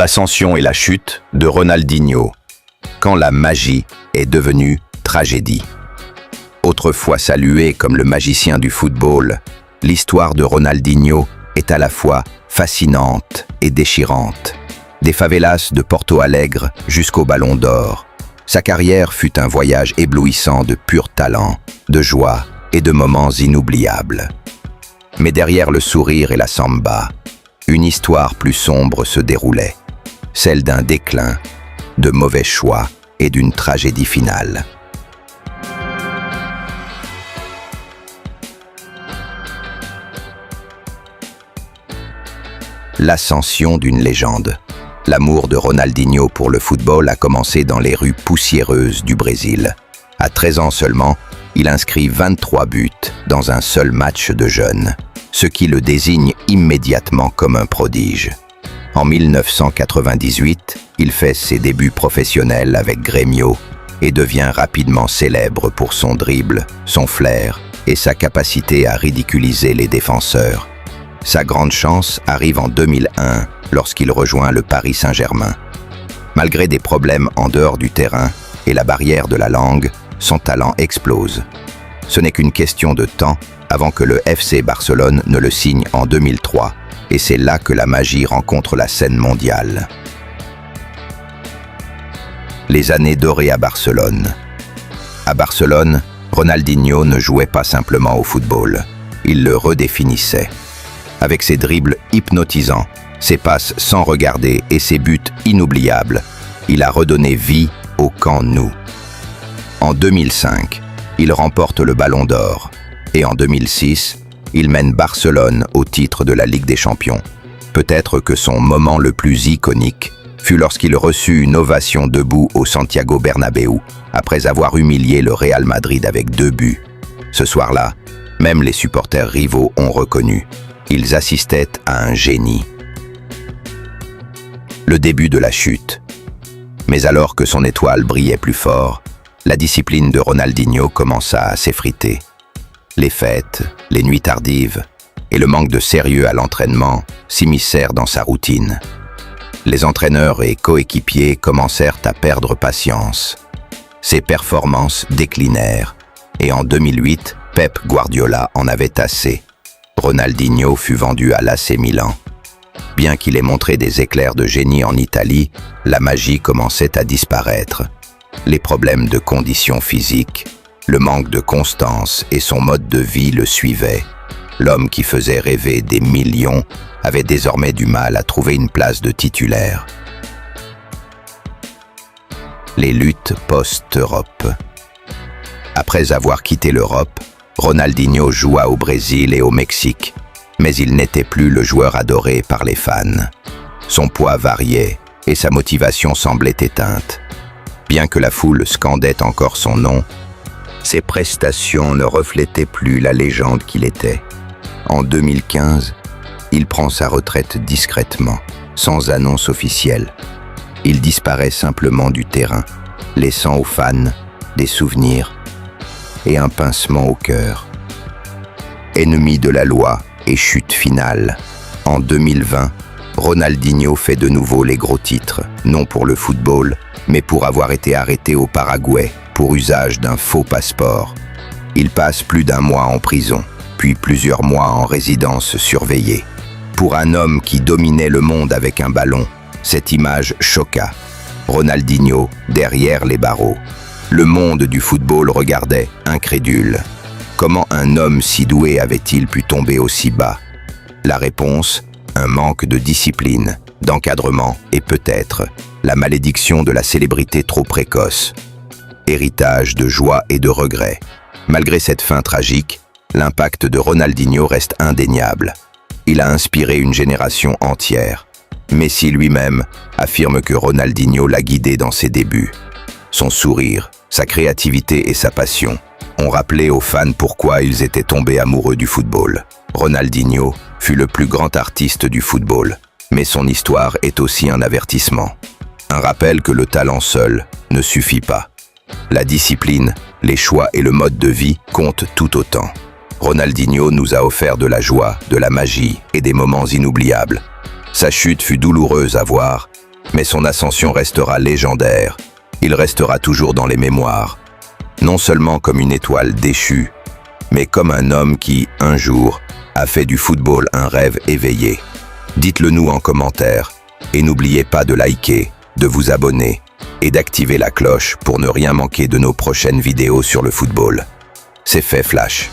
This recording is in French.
L'ascension et la chute de Ronaldinho, quand la magie est devenue tragédie. Autrefois salué comme le magicien du football, l'histoire de Ronaldinho est à la fois fascinante et déchirante. Des favelas de Porto Alegre jusqu'au Ballon d'Or, sa carrière fut un voyage éblouissant de pur talent, de joie et de moments inoubliables. Mais derrière le sourire et la samba, une histoire plus sombre se déroulait, celle d'un déclin, de mauvais choix et d'une tragédie finale. L'ascension d'une légende. L'amour de Ronaldinho pour le football a commencé dans les rues poussiéreuses du Brésil. À 13 ans seulement, il inscrit 23 buts dans un seul match de jeunes, ce qui le désigne immédiatement comme un prodige. En 1998, il fait ses débuts professionnels avec Grêmio et devient rapidement célèbre pour son dribble, son flair et sa capacité à ridiculiser les défenseurs. Sa grande chance arrive en 2001 lorsqu'il rejoint le Paris Saint-Germain. Malgré des problèmes en dehors du terrain et la barrière de la langue, son talent explose. Ce n'est qu'une question de temps avant que le FC Barcelone ne le signe en 2003, et c'est là que la magie rencontre la scène mondiale. Les années dorées à Barcelone. À Barcelone, Ronaldinho ne jouait pas simplement au football, il le redéfinissait. Avec ses dribbles hypnotisants, ses passes sans regarder et ses buts inoubliables, il a redonné vie au Camp Nou. En 2005, il remporte le Ballon d'Or et en 2006, il mène Barcelone au titre de la Ligue des Champions. Peut-être que son moment le plus iconique fut lorsqu'il reçut une ovation debout au Santiago Bernabéu après avoir humilié le Real Madrid avec 2 buts. Ce soir-là, même les supporters rivaux ont reconnu. Ils assistaient à un génie. Le début de la chute. Mais alors que son étoile brillait plus fort, la discipline de Ronaldinho commença à s'effriter. Les fêtes, les nuits tardives et le manque de sérieux à l'entraînement s'immiscèrent dans sa routine. Les entraîneurs et coéquipiers commencèrent à perdre patience. Ses performances déclinèrent et en 2008, Pep Guardiola en avait assez. Ronaldinho fut vendu à l'AC Milan. Bien qu'il ait montré des éclairs de génie en Italie, la magie commençait à disparaître. Les problèmes de conditions physiques, le manque de constance et son mode de vie le suivaient. L'homme qui faisait rêver des millions avait désormais du mal à trouver une place de titulaire. Les luttes post-Europe. Après avoir quitté l'Europe, Ronaldinho joua au Brésil et au Mexique, mais il n'était plus le joueur adoré par les fans. Son poids variait et sa motivation semblait éteinte. Bien que la foule scandait encore son nom, ses prestations ne reflétaient plus la légende qu'il était. En 2015, il prend sa retraite discrètement, sans annonce officielle. Il disparaît simplement du terrain, laissant aux fans des souvenirs et un pincement au cœur. Ennemi de la loi et chute finale. En 2020, Ronaldinho fait de nouveau les gros titres, non pour le football, mais pour avoir été arrêté au Paraguay pour usage d'un faux passeport. Il passe plus d'1 mois en prison, puis plusieurs mois en résidence surveillée. Pour un homme qui dominait le monde avec un ballon, cette image choqua. Ronaldinho derrière les barreaux. Le monde du football regardait, incrédule. Comment un homme si doué avait-il pu tomber aussi bas? La réponse, un manque de discipline, d'encadrement et peut-être la malédiction de la célébrité trop précoce. Héritage de joie et de regret. Malgré cette fin tragique, l'impact de Ronaldinho reste indéniable. Il a inspiré une génération entière. Messi lui-même affirme que Ronaldinho l'a guidé dans ses débuts. Son sourire, sa créativité et sa passion ont rappelé aux fans pourquoi ils étaient tombés amoureux du football. Ronaldinho fut le plus grand artiste du football, mais son histoire est aussi un avertissement. Un rappel que le talent seul ne suffit pas. La discipline, les choix et le mode de vie comptent tout autant. Ronaldinho nous a offert de la joie, de la magie et des moments inoubliables. Sa chute fut douloureuse à voir, Mais son ascension restera légendaire. Il restera toujours dans les mémoires. Non seulement comme une étoile déchue, mais comme un homme qui, un jour, a fait du football un rêve éveillé. Dites-le nous en commentaire. Et n'oubliez pas de liker, de vous abonner et d'activer la cloche pour ne rien manquer de nos prochaines vidéos sur le football. C'est fait, Flash.